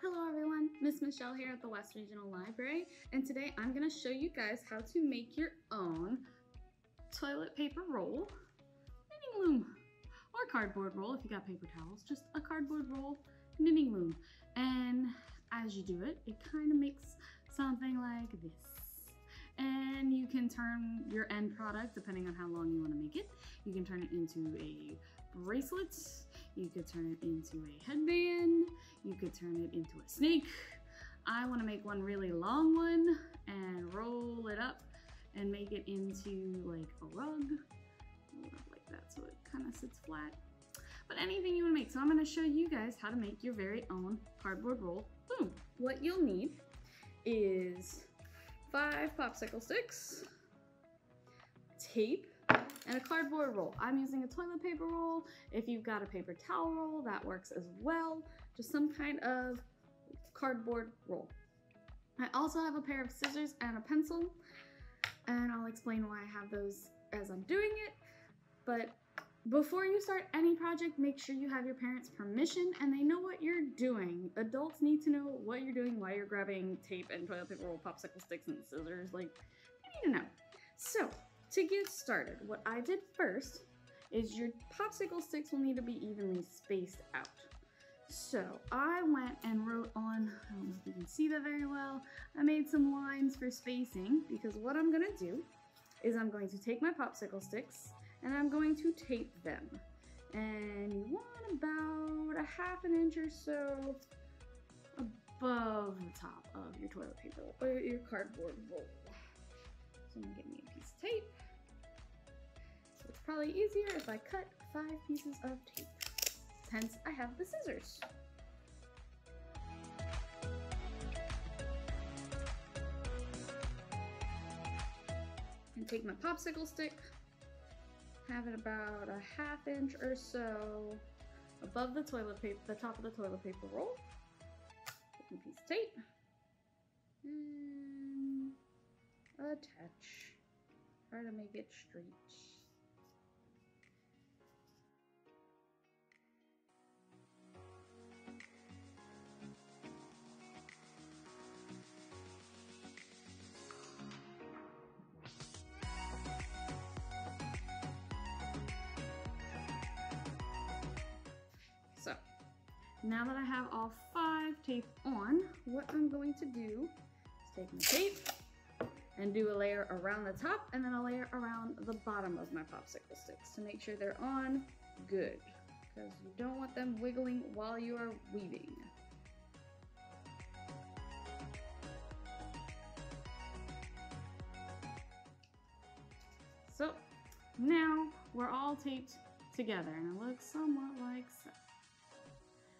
Hello everyone, Miss Michelle here at the West Regional Library, and today I'm going to show you guys how to make your own toilet paper roll, knitting loom, or cardboard roll if you got paper towels, just a cardboard roll knitting loom. And as you do it, it kind of makes something like this. And you can turn your end product, depending on how long you want to make it, you can turn it into a bracelet, you could turn it into a headband, you could turn it into a snake. I want to make one really long one and roll it up and make it into like a rug, like that, so it kind of sits flat. But anything you want to make. So I'm going to show you guys how to make your very own cardboard roll loom. What you'll need is 5 popsicle sticks, tape, and a cardboard roll. I'm using a toilet paper roll. If you've got a paper towel roll, that works as well. Just some kind of cardboard roll. I also have a pair of scissors and a pencil, and I'll explain why I have those as I'm doing it. But before you start any project, make sure you have your parents' permission and they know what you're doing. Adults need to know what you're doing while you're grabbing tape and toilet paper roll, popsicle sticks, and scissors. Like, you need to know. So, to get started, what I did first is your popsicle sticks will need to be evenly spaced out. So I went and wrote on, I don't know if you can see that very well, I made some lines for spacing, because what I'm gonna do is I'm going to take my popsicle sticks and I'm going to tape them. And you want about a ½ inch or so above the top of your toilet paper or your cardboard roll. So I'm gonna get me a piece of tape. So it's probably easier if I cut 5 pieces of tape. Hence, I have the scissors. And take my popsicle stick, have it about a ½ inch or so above the toilet paper, the top of the toilet paper roll. Take a piece of tape and attach. Try to make it straight. So, now that I have all 5 taped on, what I'm going to do is take my tape and do a layer around the top and then a layer around the bottom of my popsicle sticks to make sure they're on good, because you don't want them wiggling while you are weaving. So now we're all taped together and it looks somewhat like so.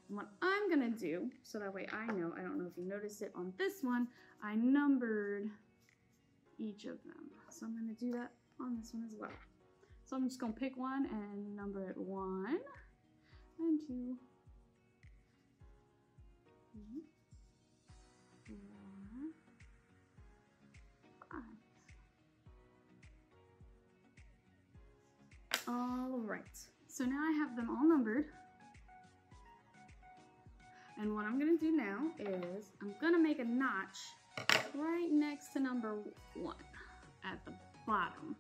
And what I'm gonna do, so that way I know, I don't know if you noticed it on this one, I numbered each of them. So I'm gonna do that on this one as well. So I'm just gonna pick one and number it 1 and 2, 3, 4, 5. All right, so now I have them all numbered. And what I'm gonna do now is I'm gonna make a notch right next to number 1 at the bottom.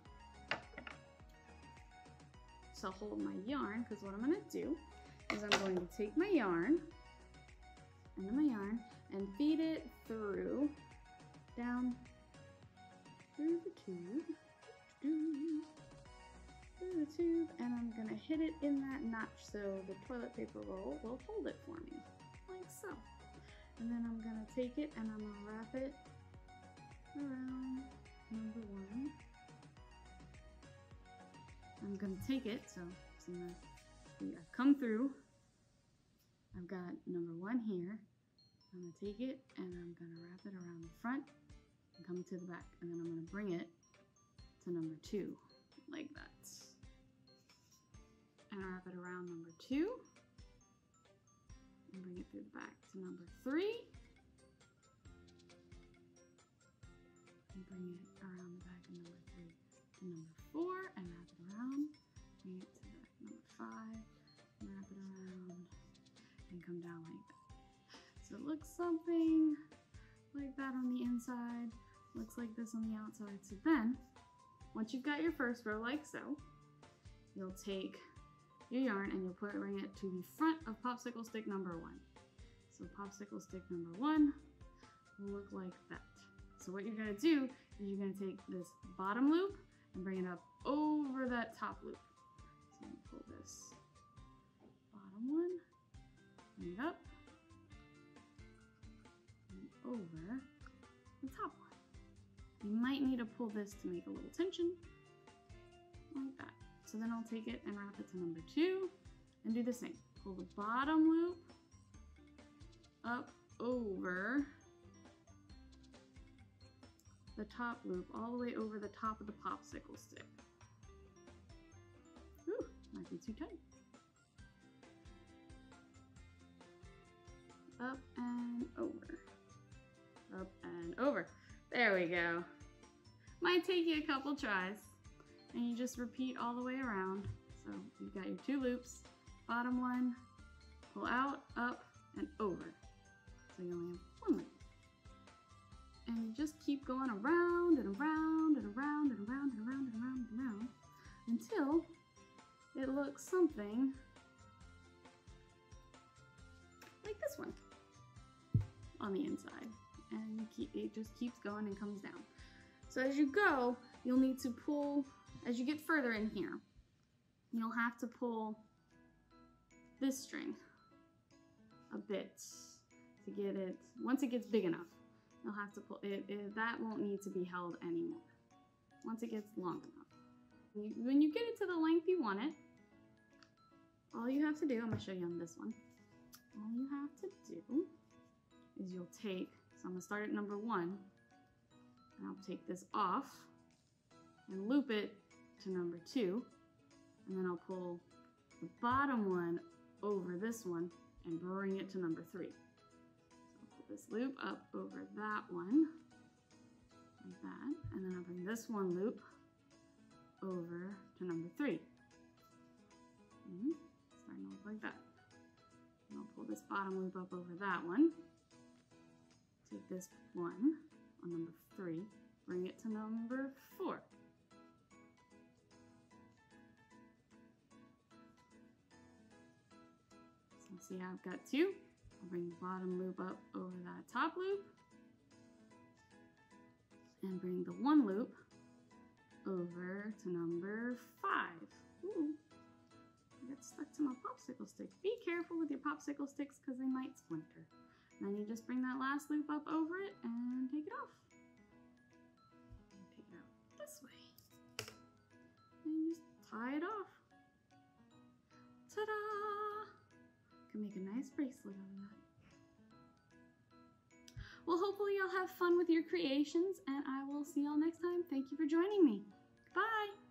So hold my yarn, because what I'm gonna do is I'm going to take my yarn and feed it through, down through the tube, and I'm gonna hit it in that notch so the toilet paper roll will hold it for me. Like so. And then I'm gonna take it and I'm gonna wrap it around number 1. I'm gonna take it, so I've come through. I've got number 1 here. I'm gonna take it and I'm gonna wrap it around the front and come to the back. And then I'm gonna bring it to number 2, like that. And wrap it around number 2. And bring it through the back to number 3. And bring it around the back of number 3 to number 4 and wrap it around, bring it to the come down like that. So it looks something like that on the inside, looks like this on the outside. So then, once you've got your first row like so, you'll take your yarn and you'll bring it to the front of popsicle stick number 1. So popsicle stick number 1 will look like that. So what you're gonna do is you're gonna take this bottom loop and bring it up over that top loop. So I'm gonna pull this bottom one, bring it up, and over the top one. You might need to pull this to make a little tension, like that. So then I'll take it and wrap it to number 2 and do the same. Pull the bottom loop up over the top loop, all the way over the top of the popsicle stick. Ooh, might be too tight. Up and over. Up and over. There we go. Might take you a couple tries. And you just repeat all the way around. So you've got your 2 loops, bottom one, pull out, up, and over. So you only have 1 loop. And you just keep going around and around and around and around and around and around and around until it looks something like this one on the inside. And it just keeps going and comes down. So as you go, you'll need to pull, as you get further in here, you'll have to pull this string a bit to get it, once it gets big enough, you'll have to pull it, that won't need to be held anymore. Once it gets long enough. When you get it to the length you want it, all you have to do, I'm going to show you on this one, all you have to do is you'll take, so I'm going to start at number 1, and I'll take this off and loop it to number 2, and then I'll pull the bottom one over this one and bring it to number 3. So I'll pull this loop up over that one, like that, and then I'll bring this one loop over to number 3. Starting to look like that. And I'll pull this bottom loop up over that one, take this one on number 3, bring it to number 4. So see how I've got 2? I'll bring the bottom loop up over that top loop and bring the 1 loop over to number 5. Ooh, I got stuck to my popsicle stick. Be careful with your popsicle sticks because they might splinter. And then you just bring that last loop up over it and take it off. And take it out this way. And you just tie it off. Ta-da! Can make a nice bracelet out of that. Well, hopefully you'll have fun with your creations, and I will see y'all next time. Thank you for joining me. Bye!